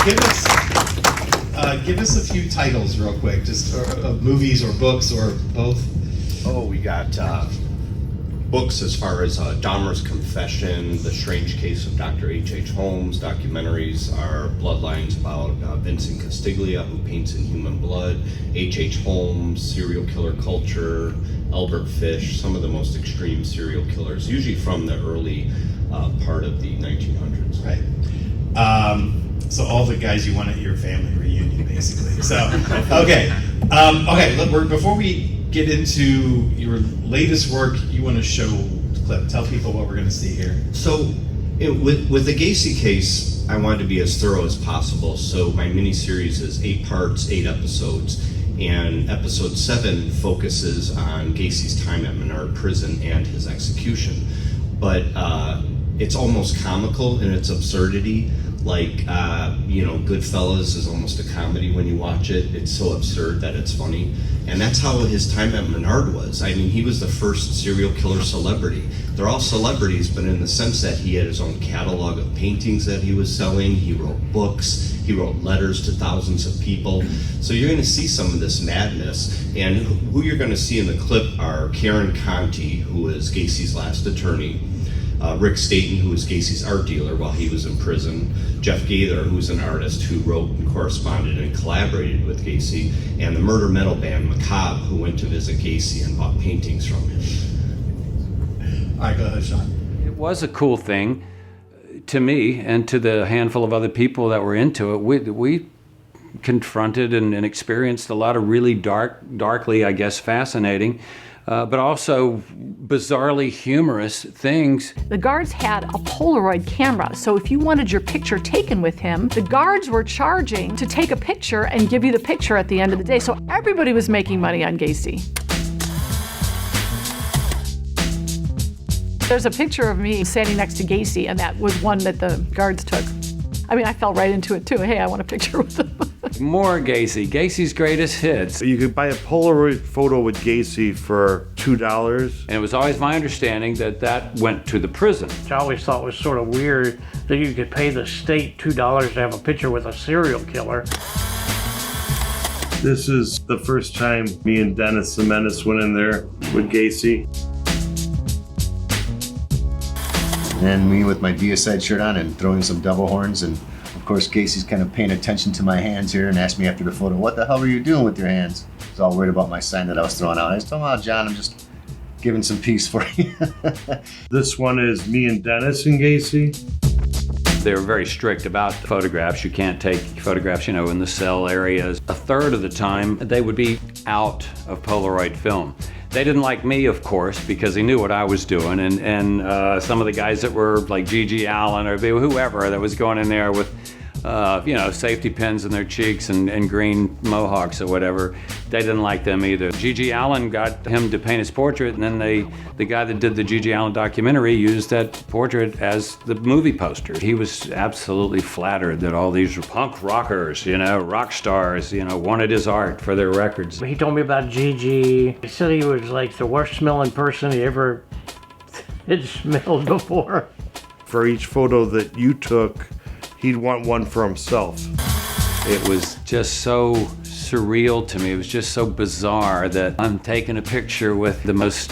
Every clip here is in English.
Give us a few titles real quick, just of movies or books or both. Oh, we got books as far as Dahmer's Confession, The Strange Case of Dr. H.H. Holmes. Documentaries are Bloodlines about Vincent Castiglia, who paints in human blood, H.H. Holmes, serial killer culture, Albert Fish, some of the most extreme serial killers, usually from the early part of the 1900s. Right. So all the guys you want at your family reunion, basically. So, okay. Look, before we get into your latest work, you want to show the clip. Tell people what we're going to see here. So, with the Gacy case, I wanted to be as thorough as possible. So my miniseries is 8 parts, 8 episodes, and episode 7 focuses on Gacy's time at Menard Prison and his execution. But it's almost comical in its absurdity. Like, Goodfellas is almost a comedy when you watch it. It's so absurd that it's funny. And that's how his time at Menard was. I mean, he was the first serial killer celebrity. They're all celebrities, but in the sense that he had his own catalog of paintings that he was selling. He wrote books. He wrote letters to thousands of people. So you're going to see some of this madness. And who you're going to see in the clip are Karen Conti, who is Gacy's last attorney, Rick Staten, who was Gacy's art dealer while he was in prison, Jeff Gaither, who's an artist who wrote and corresponded and collaborated with Gacy, and the murder metal band Macabre, who went to visit Gacy and bought paintings from him. All right, go ahead, Sean. It was a cool thing to me and to the handful of other people that were into it. We confronted and experienced a lot of really darkly, I guess, fascinating, but also bizarrely humorous things. The guards had a Polaroid camera, so if you wanted your picture taken with him, the guards were charging to take a picture and give you the picture at the end of the day. So everybody was making money on Gacy. There's a picture of me standing next to Gacy, and that was one that the guards took. I mean, I fell right into it too. Hey, I want a picture with him. More Gacy, Gacy's greatest hits. You could buy a Polaroid photo with Gacy for $2. And it was always my understanding that went to the prison. Which I always thought was sort of weird that you could pay the state $2 to have a picture with a serial killer. This is the first time me and Dennis the Menace went in there with Gacy. And me with my Deicide shirt on and throwing some devil horns, and of course Gacy's kind of paying attention to my hands here and asked me after the photo, what the hell were you doing with your hands? I was all worried about my sign that I was throwing out. I just told him, oh, John, I'm just giving some peace for you. This one is me and Dennis and Gacy. They were very strict about photographs. You can't take photographs, in the cell areas. A third of the time, they would be out of Polaroid film. They didn't like me, of course, because they knew what I was doing, and some of the guys that were like G.G. Allen or whoever that was going in there with, safety pins in their cheeks and green mohawks or whatever, they didn't like them either. G.G. Allen got him to paint his portrait, and then the guy that did the G.G. Allen documentary used that portrait as the movie poster. He was absolutely flattered that all these punk rockers, rock stars, wanted his art for their records. He told me about Gigi. He said he was like the worst smelling person he ever had smelled before. For each photo that you took, he'd want one for himself. It was just so surreal to me. It was just so bizarre that I'm taking a picture with the most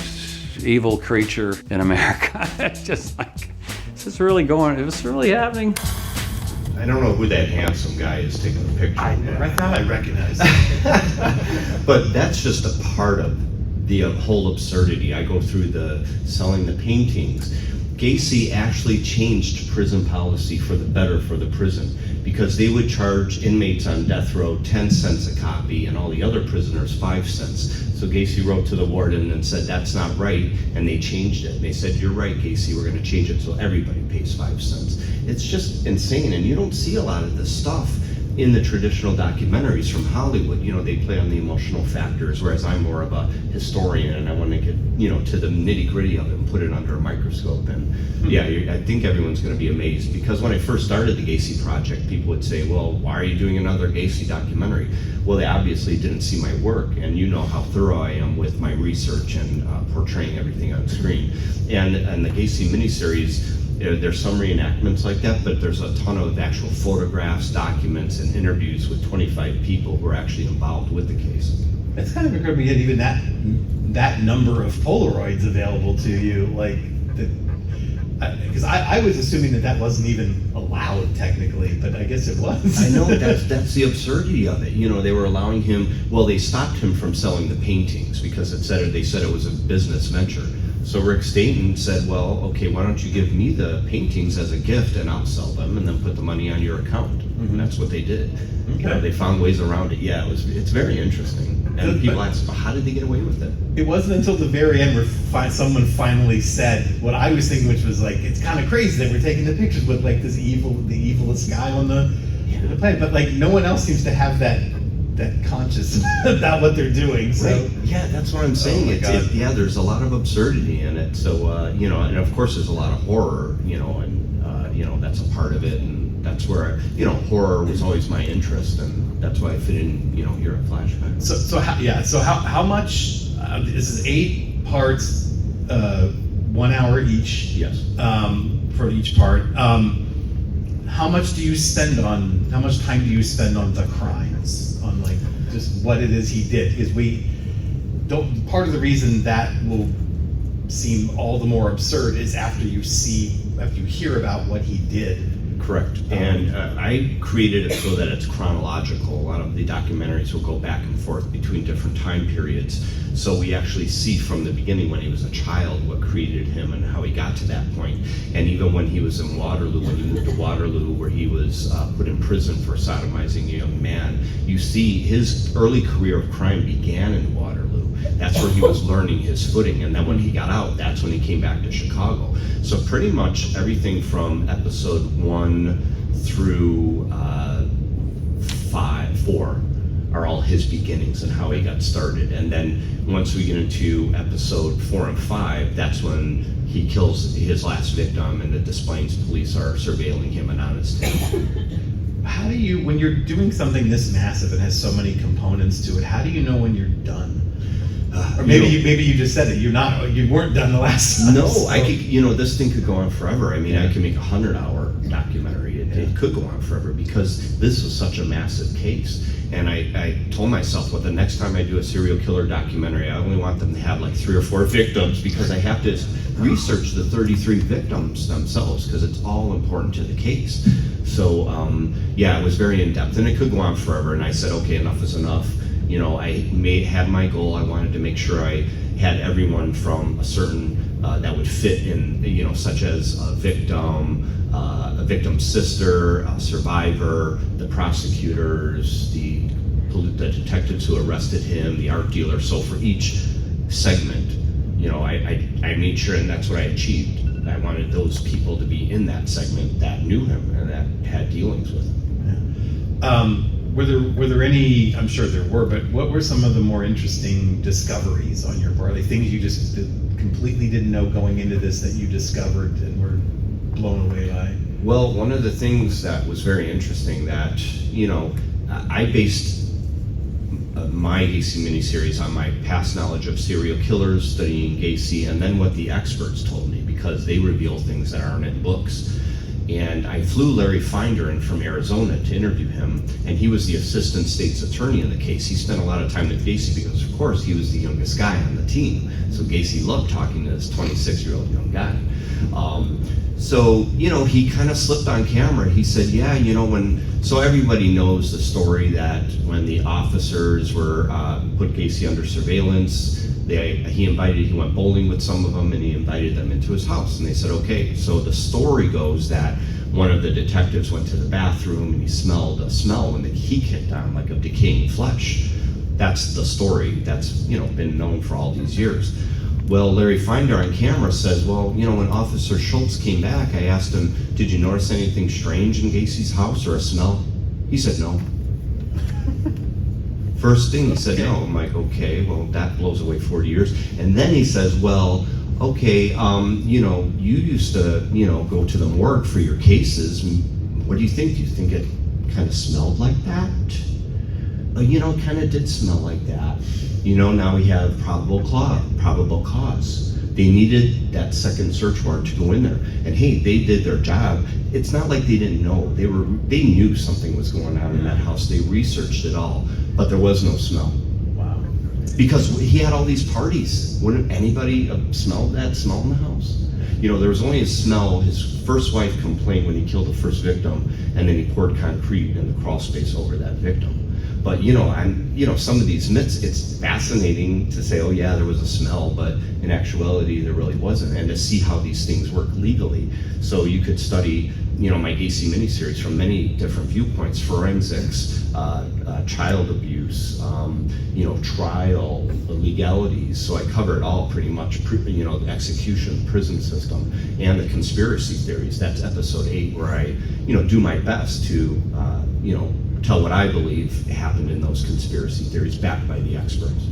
evil creature in America. It's just like, is this really happening? I don't know who that handsome guy is taking the picture. I thought I recognized him. But that's just a part of the whole absurdity. I go through the selling the paintings. Gacy actually changed prison policy for the better for the prison, because they would charge inmates on death row 10 cents a copy and all the other prisoners 5 cents. So Gacy wrote to the warden and said, that's not right, and they changed it. They said, you're right, Gacy, we're going to change it so everybody pays 5 cents. It's just insane, and you don't see a lot of this stuff in the traditional documentaries from Hollywood. They play on the emotional factors, whereas I'm more of a historian and I want to get, to the nitty gritty of it and put it under a microscope. And I think everyone's going to be amazed, because when I first started the Gacy project, people would say, well, why are you doing another Gacy documentary? Well, they obviously didn't see my work, and you know how thorough I am with my research and portraying everything on screen. And the Gacy miniseries There's some reenactments like that, but there's a ton of actual photographs, documents, and interviews with 25 people who are actually involved with the case. It's kind of incredible to get even that number of Polaroids available to you, like, because I was assuming that wasn't even allowed technically, but I guess it was. I know, that's the absurdity of it. They were allowing him, well, they stopped him from selling the paintings because they said it was a business venture. So Rick Staten said, well, okay, why don't you give me the paintings as a gift and I'll sell them and then put the money on your account. And that's what they did. Okay. They found ways around it. Yeah, it's very interesting. And people ask, well, how did they get away with it? It wasn't until the very end where someone finally said what I was thinking, which was like, it's kind of crazy that we're taking the pictures with like the evilest guy on the planet, but like no one else seems to have that conscious about what they're doing. So right. Yeah, that's what I'm saying. There's a lot of absurdity in it. So and of course there's a lot of horror, and that's a part of it, and that's where horror was always my interest, and that's why I fit in here at Flashback. So how much? This is 8 parts, 1 hour each. Yes. For each part. How much time do you spend on the crimes, on like just what it is he did? Because part of the reason that will seem all the more absurd is after you hear about what he did. Correct. And I created it so that it's chronological. A lot of the documentaries will go back and forth between different time periods. So we actually see from the beginning when he was a child what created him and how he got to that point. And even when he was in Waterloo, when he moved to Waterloo, where he was put in prison for sodomizing a young man, you see his early career of crime began in Waterloo. That's where he was learning his footing. And then when he got out, that's when he came back to Chicago. So pretty much everything from episode 1 through 4 are all his beginnings and how he got started. And then once we get into episode 4 and 5, that's when he kills his last victim and the Des Plaines police are surveilling him and on his tail. How do you, when you're doing something this massive and has so many components to it, how do you know when you're done? Or maybe you just said it. You weren't done the last time. No, so. I could. This thing could go on forever. I mean, I could make a 100-hour documentary. It could go on forever because this was such a massive case. And I told myself, well, the next time I do a serial killer documentary, I only want them to have like 3 or 4 victims because I have to research the 33 victims themselves because it's all important to the case. So it was very in depth, and it could go on forever. And I said, okay, enough is enough. I had my goal. I wanted to make sure I had everyone from a certain that would fit in, such as a victim's sister, a survivor, the prosecutors, the detectives who arrested him, the art dealer. So for each segment, I made sure, and that's what I achieved. I wanted those people to be in that segment that knew him and that had dealings with him. Yeah. Were there any, I'm sure there were, but what were some of the more interesting discoveries on your part? Like things you just completely didn't know going into this that you discovered and were blown away by? Well, one of the things that was very interesting that, I based my Gacy miniseries on my past knowledge of serial killers, studying Gacy, and then what the experts told me, because they reveal things that aren't in books. And I flew Larry Finder in from Arizona to interview him, and he was the assistant state's attorney in the case. He spent a lot of time with Gacy because, of course, he was the youngest guy on the team. So Gacy loved talking to this 26-year-old young guy. So he kind of slipped on camera. He said, so everybody knows the story that when the officers were put Gacy under surveillance, he went bowling with some of them and he invited them into his house, and they said, okay. So the story goes that one of the detectives went to the bathroom and he smelled a smell when he kicked on, like of decaying flesh. That's the story that's been known for all these years. Well, Larry Finder on camera says, when Officer Schultz came back, I asked him, did you notice anything strange in Gacy's house or a smell? He said no. First thing he said, no. I'm like, okay, well, that blows away 40 years. And then he says, well, okay, you used to, go to the morgue for your cases. What do you think? Do you think it kind of smelled like that? Kind of did smell like that. Now we have probable cause. They needed that second search warrant to go in there. And hey, they did their job. It's not like they didn't know. They knew something was going on in that house. They researched it all, but there was no smell. Wow. Because he had all these parties. Wouldn't anybody have smelled that smell in the house? You know, there was only a smell. His first wife complained when he killed the first victim, and then he poured concrete in the crawl space over that victim. But some of these myths, it's fascinating to say, oh yeah, there was a smell, but in actuality, there really wasn't, and to see how these things work legally. So you could study, my Gacy miniseries from many different viewpoints: forensics, child abuse, trial, legalities. So I cover it all pretty much. The execution, prison system, and the conspiracy theories. That's episode 8, where I, do my best to, tell what I believe happened in those conspiracy theories, backed by the experts.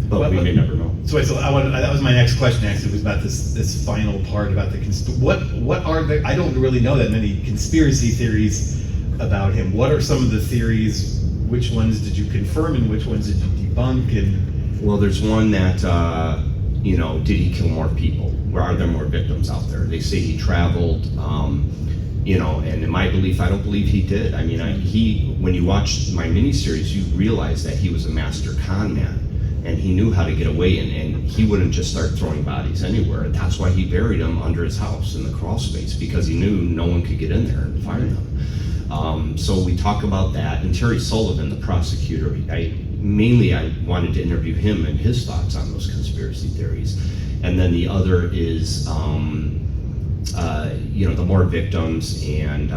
But we may never know. So that was my next question. Actually, was about this final part about the what are the? I don't really know that many conspiracy theories about him. What are some of the theories? Which ones did you confirm, and which ones did you debunk? And well, there's one that did he kill more people? Where are there more victims out there? They say he traveled. And in my belief, I don't believe he did. I mean, when you watch my miniseries, you realize that he was a master con man, and he knew how to get away, and he wouldn't just start throwing bodies anywhere. That's why he buried them under his house in the crawl space, because he knew no one could get in there and find them. So we talk about that. And Terry Sullivan, the prosecutor, I wanted to interview him and his thoughts on those conspiracy theories. And then the other is, the more victims, and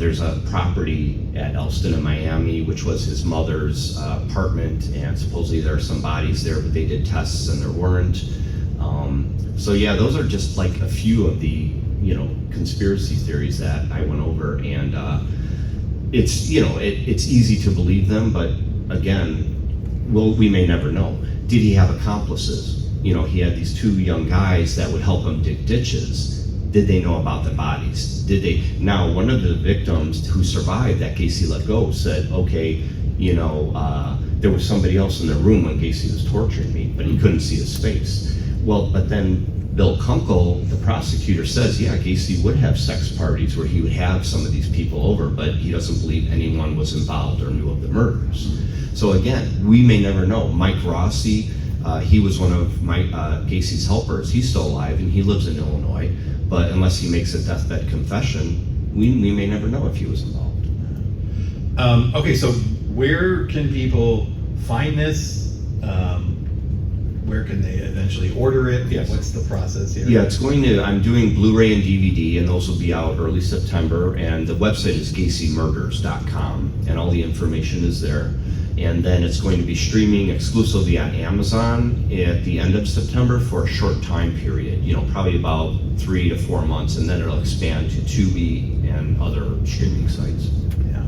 there's a property at Elston in Miami, which was his mother's apartment, and supposedly there are some bodies there, but they did tests and there weren't. So yeah, those are just like a few of the conspiracy theories that I went over, and it's it's easy to believe them, but again, we may never know. Did he have accomplices? He had these 2 young guys that would help him dig ditches. Did they know about the bodies? Now, one of the victims who survived that Gacy let go said, okay, there was somebody else in the room when Gacy was torturing me, but he couldn't see his face. Well, but then Bill Kunkel, the prosecutor, says, yeah, Gacy would have sex parties where he would have some of these people over, but he doesn't believe anyone was involved or knew of the murders. So again, we may never know. Mike Rossi, he was one of Gacy's helpers. He's still alive, and he lives in Illinois. But unless he makes a deathbed confession, we may never know if he was involved. Okay, so where can people find this? Where can they eventually order it? Yes. What's the process here? Yeah, I'm doing Blu-ray and DVD, and those will be out early September. And the website is GacyMurders.com, and all the information is there. And then it's going to be streaming exclusively on Amazon at the end of September for a short time period, probably about 3 to 4 months, and then it'll expand to Tubi and other streaming sites. Yeah.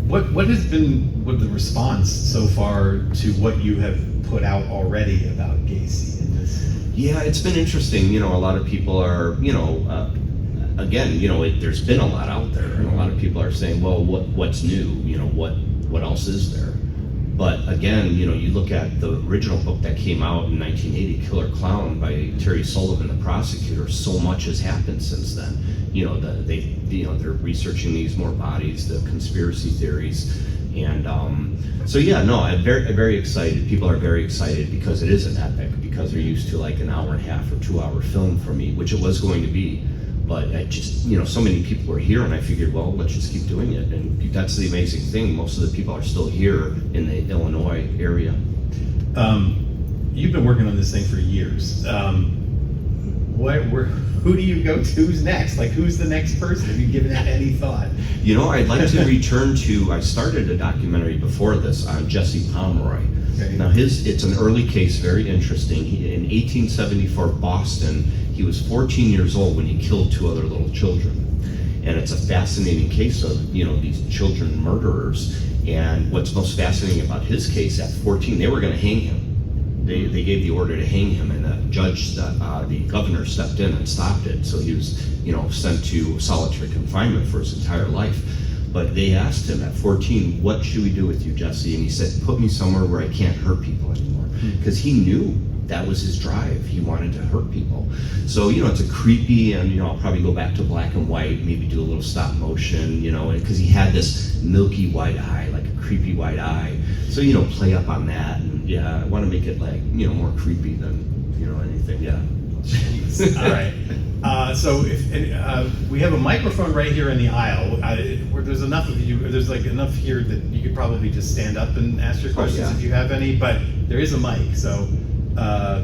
What has been the response so far to what you have put out already about Gacy in this? Yeah, it's been interesting. A lot of people are, again, there's been a lot out there, and a lot of people are saying, well, what's new? What else is there? But again, you look at the original book that came out in 1980, Killer Clown by Terry Sullivan, the prosecutor. So much has happened since then. They're researching these more bodies, the conspiracy theories, and I'm very excited. People are very excited because it is an epic, because they're used to like an hour and a half or 2 hour film for me, which it was going to be. But I just, so many people were here, and I figured, well, let's just keep doing it. And that's the amazing thing. Most of the people are still here in the Illinois area. You've been working on this thing for years. Who do you go to? Who's next? Like, who's the next person? Have you given that any thought? I'd like to return to, I started a documentary before this on Jesse Pomeroy. Okay. Now it's an early case, very interesting. In 1874 Boston, he was 14 years old when he killed 2 other little children. And it's a fascinating case of, these children murderers. And what's most fascinating about his case, at 14, they were going to hang him. They gave the order to hang him, and the governor stepped in and stopped it. So he was, sent to solitary confinement for his entire life. But they asked him at 14, what should we do with you, Jesse? And he said, put me somewhere where I can't hurt people anymore. Because he knew that was his drive. He wanted to hurt people. So, it's a creepy, and, I'll probably go back to black and white, maybe do a little stop motion, because he had this milky white eye, like a creepy white eye. So, play up on that. And yeah, I want to make it like, more creepy than, anything. Yeah. All right. So we have a microphone right here in the aisle. Where there's enough of you. There's like enough here that you could probably just stand up and ask your questions if you have any. But there is a mic. So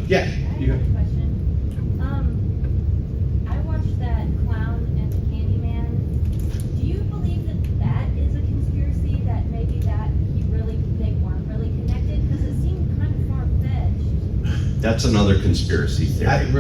yeah. You I have a question. I watched that Clown and the Candyman. Do you believe that is a conspiracy? That maybe they weren't really connected? Because it seemed kind of far-fetched. That's another conspiracy theory.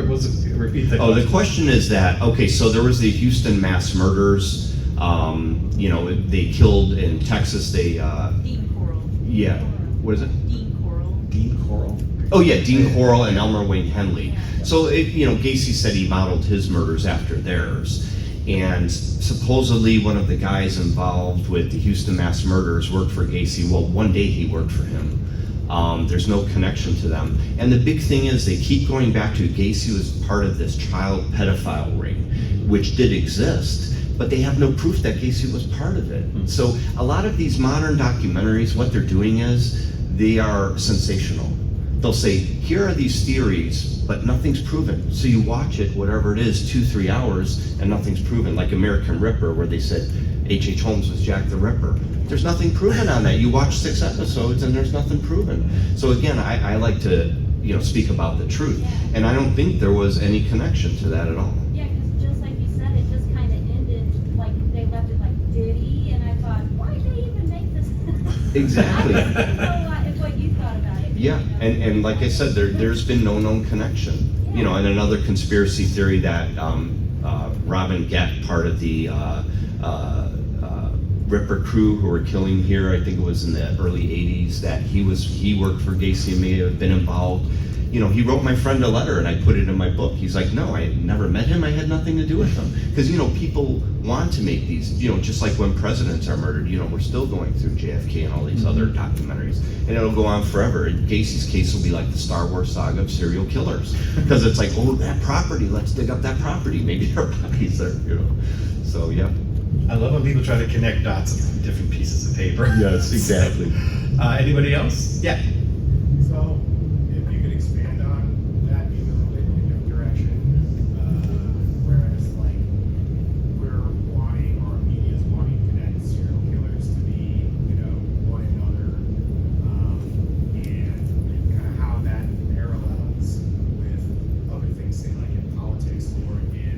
Repeat the question. Oh, the question is that, okay, so there was the Houston mass murders. They killed in Texas, Dean Coral. Yeah, what is it? Dean Coral. Dean Coral. Oh yeah, Dean Coral and Elmer Wayne Henley. So, Gacy said he modeled his murders after theirs. And supposedly one of the guys involved with the Houston mass murders worked for Gacy. Well, one day he worked for him. There's no connection to them. And the big thing is they keep going back to Gacy was part of this child pedophile ring, which did exist, but they have no proof that Gacy was part of it. So a lot of these modern documentaries, what they're doing is they are sensational. They'll say, here are these theories, but nothing's proven. So you watch it, whatever it is, 2-3 hours, and nothing's proven. Like American Ripper, where they said H.H. Holmes was Jack the Ripper. There's nothing proven on that. You watch 6 episodes and there's nothing proven. So again, I like to, speak about the truth. And I don't think there was any connection to that at all. Yeah, because just like you said, it just kind of ended, like they left it like, did he? And I thought, why did they even make this? Exactly. I just don't know what you thought about it. Yeah, and like I said, there's been no known connection. And another conspiracy theory that Robin Gett, part of the Ripper crew who were killing here, I think it was in the early 80s, that he worked for Gacy and may have been involved. He wrote my friend a letter and I put it in my book. He's like, no, I never met him. I had nothing to do with him. Because, people want to make these, just like when presidents are murdered, we're still going through JFK and all these other documentaries. And it'll go on forever. And Gacy's case will be like the Star Wars saga of serial killers. Because it's like, oh, that property, let's dig up that property. Maybe there are bodies there, So, yeah. I love when people try to connect dots on different pieces of paper. Yes, exactly. Anybody else? Yeah. So, if you could expand on that in a little bit in a different direction, whereas like we're wanting, or media is wanting to connect serial killers to be, one another, and kind of how that parallels with other things, say like in politics or in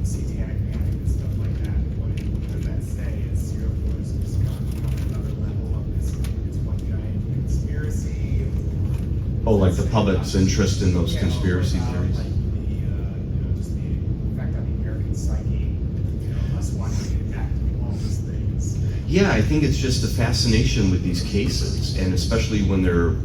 satanic panic and stuff like that. What does that say? Is serial killers just gone on another level of this? It's one giant conspiracy. Oh, like the public's interest in those Yeah, conspiracy about, theories? like just the effect on the American psyche, us wanting to get back to all those things. Yeah, I think it's just the fascination with these cases, and especially when they're,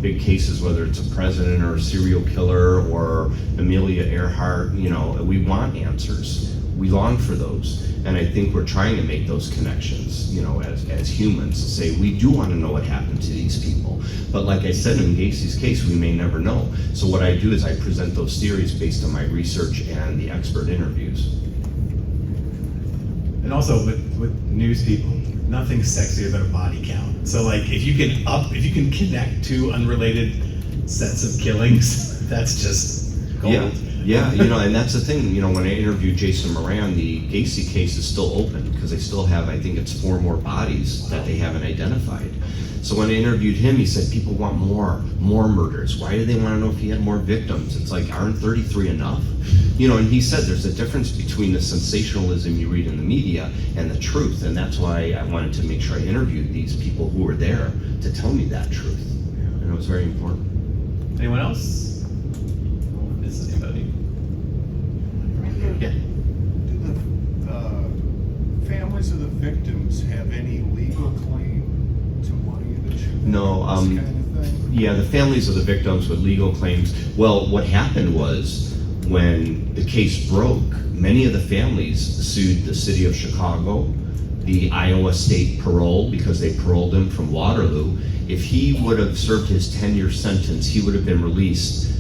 big cases, whether it's a president or a serial killer or Amelia Earhart, we want answers. We long for those. And I think we're trying to make those connections, as humans, to say we do want to know what happened to these people. But like I said, in Gacy's case, we may never know. So what I do is I present those theories based on my research and the expert interviews. And also with news people, nothing's sexier than a body count. So like if you can connect two unrelated sets of killings, that's just gold. Yeah, and that's the thing, when I interviewed Jason Moran, the Gacy case is still open because they still have, I think it's 4 more bodies that they haven't identified. So when I interviewed him, he said people want more murders. Why do they want to know if he had more victims? It's like, aren't 33 enough? And he said there's a difference between the sensationalism you read in the media and the truth. And that's why I wanted to make sure I interviewed these people who were there to tell me that truth. And it was very important. Anyone else? This is anybody. Yeah. Do the families of the victims have any legal claim to money that should No, this kind of thing? Yeah, the families of the victims with legal claims. Well, what happened was when the case broke, many of the families sued the city of Chicago the Iowa State parole because they paroled him from Waterloo. If he would have served his 10-year sentence, he would have been released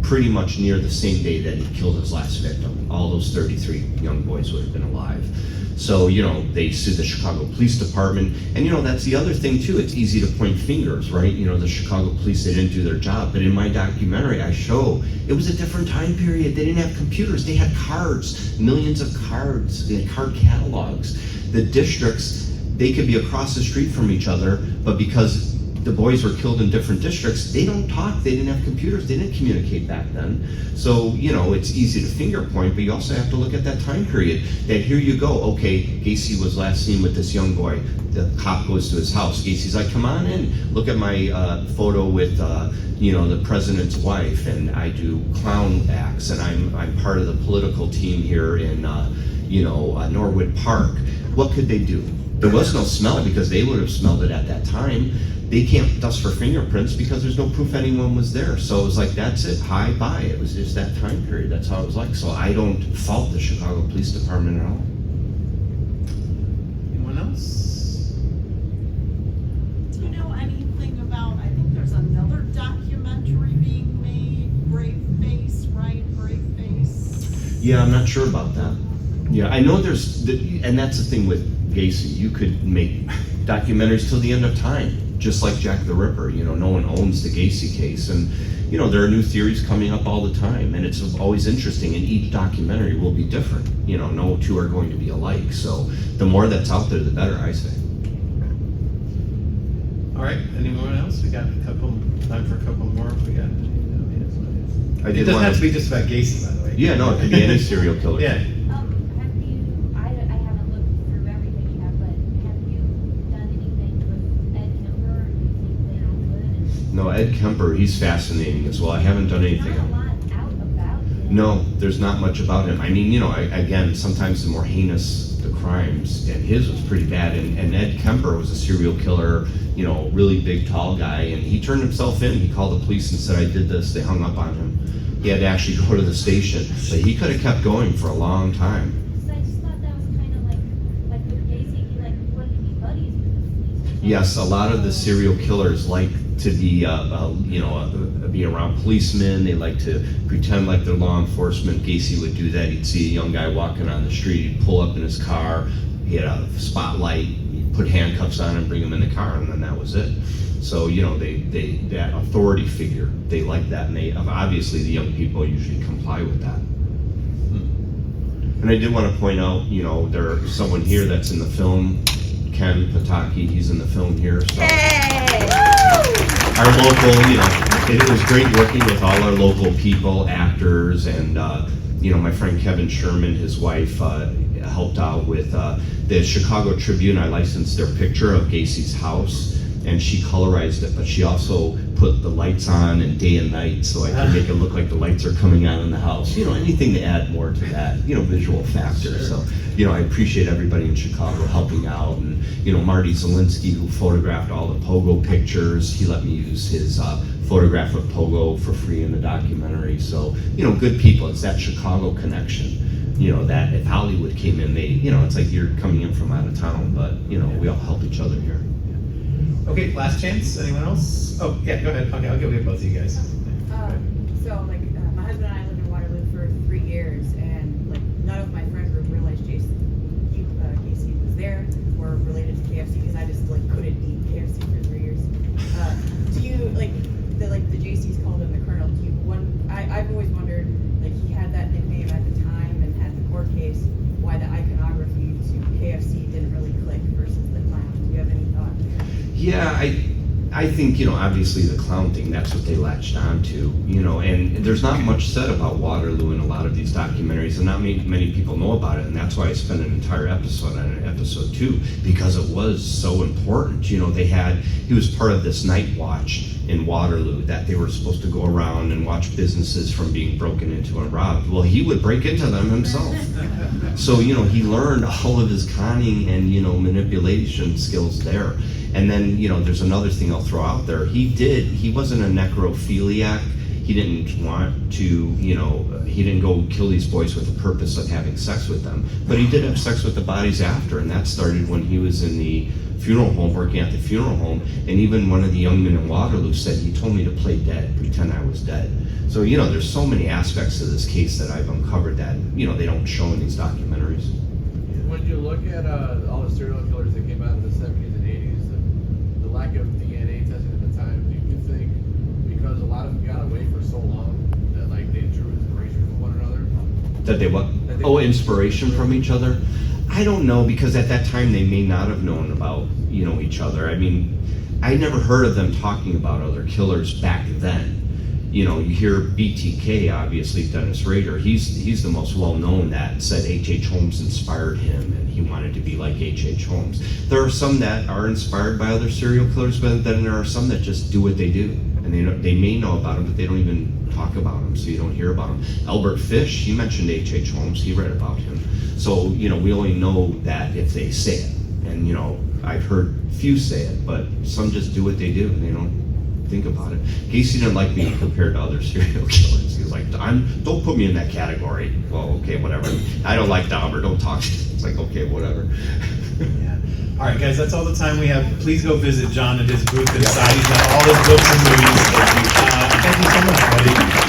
pretty much near the same day that he killed his last victim. All those 33 young boys would have been alive. So, they sued the Chicago Police Department. And, that's the other thing, too. It's easy to point fingers, right? The Chicago police, they didn't do their job. But in my documentary, I show it was a different time period. They didn't have computers. They had cards, millions of cards. They had card catalogs. The districts, they could be across the street from each other, but because the boys were killed in different districts, they don't talk, they didn't have computers, they didn't communicate back then. So, it's easy to finger point, but you also have to look at that time period. That here you go, okay, Gacy was last seen with this young boy. The cop goes to his house. Gacy's like, come on in, look at my photo with the president's wife, and I do clown acts, and I'm part of the political team here in Norwood Park. What could they do? There was no smell because they would have smelled it at that time. They can't dust for fingerprints because there's no proof anyone was there. So it was like, that's it, hi, bye. It was just that time period. That's how it was like. So I don't fault the Chicago Police Department at all. Anyone else? Do you know anything about, I think there's another documentary being made, Brave Face, right? Brave Face? Yeah, I'm not sure about that. Yeah, I know and that's the thing with Gacy. You could make documentaries till the end of time, just like Jack the Ripper. No one owns the Gacy case, and there are new theories coming up all the time, and it's always interesting, and each documentary will be different. No two are going to be alike, so the more that's out there, the better, I say. All right, anyone else? We got time for a couple more if we got it doesn't have to be just about Gacy, by the way. Yeah, no, it could be any serial killer. Yeah. I haven't looked through everything you have, but have you done anything with Ed Kemper? Do you think they would? No, Ed Kemper, he's fascinating as well. I haven't done anything. Not a lot out about him. No, there's not much about him. I mean, again, sometimes the more heinous the crimes, and his was pretty bad. And Ed Kemper was a serial killer, really big, tall guy, and he turned himself in. He called the police and said, I did this. They hung up on him. He had to actually go to the station, but he could have kept going for a long time. So I just thought that was kind of like with Gacy, he wanted to be buddies with the police. Yes, a lot of the serial killers like to be, be around policemen. They like to pretend like they're law enforcement. Gacy would do that. He'd see a young guy walking on the street. He'd pull up in his car. He had a spotlight. He'd put handcuffs on him, bring him in the car, and then that was it. So, they that authority figure, they like that, and obviously the young people usually comply with that. And I did want to point out, there's someone here that's in the film, Ken Pataki, he's in the film here. So our local, it was great working with all our local people, actors, and my friend Kevin Sherman, his wife, helped out with the Chicago Tribune. I licensed their picture of Gacy's house, and she colorized it, but she also put the lights on and day and night, so I could make it look like the lights are coming on in the house. Anything to add more to that, visual factor. So, I appreciate everybody in Chicago helping out, and Marty Zielinski, who photographed all the Pogo pictures, he let me use his photograph of Pogo for free in the documentary. So, good people. It's that Chicago connection. That if Hollywood came in, they, it's like you're coming in from out of town, but we all help each other here. Okay, last chance. Anyone else? Oh, yeah, go ahead. Okay, I'll give it both of you guys. My husband and I lived in Waterloo for 3 years, and none of my friend group realized Gacy was there or related to KFC because I just couldn't eat KFC for 3 years. Do you the JC's called him the Colonel? I've always wondered, he had that nickname at the time and had the court case, why the iconography to KFC didn't really click versus the clown. Do you have any thought? Yeah, I think, obviously the clown thing, that's what they latched onto, and there's not much said about Waterloo in a lot of these documentaries, and not many people know about it, and that's why I spent an entire episode on it, episode 2, because it was so important. He was part of this night watch in Waterloo that they were supposed to go around and watch businesses from being broken into and robbed. Well, he would break into them himself. So, he learned all of his conning and, manipulation skills there. And then, there's another thing I'll throw out there. He wasn't a necrophiliac. He didn't want to, he didn't go kill these boys with the purpose of having sex with them. But he did have sex with the bodies after, and that started when he was in the funeral home, working at the funeral home. And even one of the young men in Waterloo said, he told me to play dead, pretend I was dead. So, there's so many aspects to this case that I've uncovered that, they don't show in these documentaries. When you look at all the serial killers that came out in the 70s and 80s, the lack of DNA testing at the time, do you think because a lot of them got away for so long that like they drew inspiration from one another? That they what? Inspiration from each other? I don't know, because at that time they may not have known about, each other. I mean, I never heard of them talking about other killers back then. You hear BTK, obviously, Dennis Rader. He's the most well-known that said H.H. Holmes inspired him and he wanted to be like H.H. Holmes. There are some that are inspired by other serial killers, but then there are some that just do what they do. And they may know about them, but they don't even talk about them, so you don't hear about them. Albert Fish, he mentioned H.H. Holmes. He read about him. So, we only know that if they say it. And, I've heard few say it, but some just do what they do and they don't think about it. Gacy didn't like being compared to other serial killers. He was like, don't put me in that category. Well, okay, whatever. I don't like Dahmer, don't talk. It's like, okay, whatever. Yeah. All right, guys, that's all the time we have. Please go visit John at his booth inside. He's got all his books and movies. Thank you so much, buddy.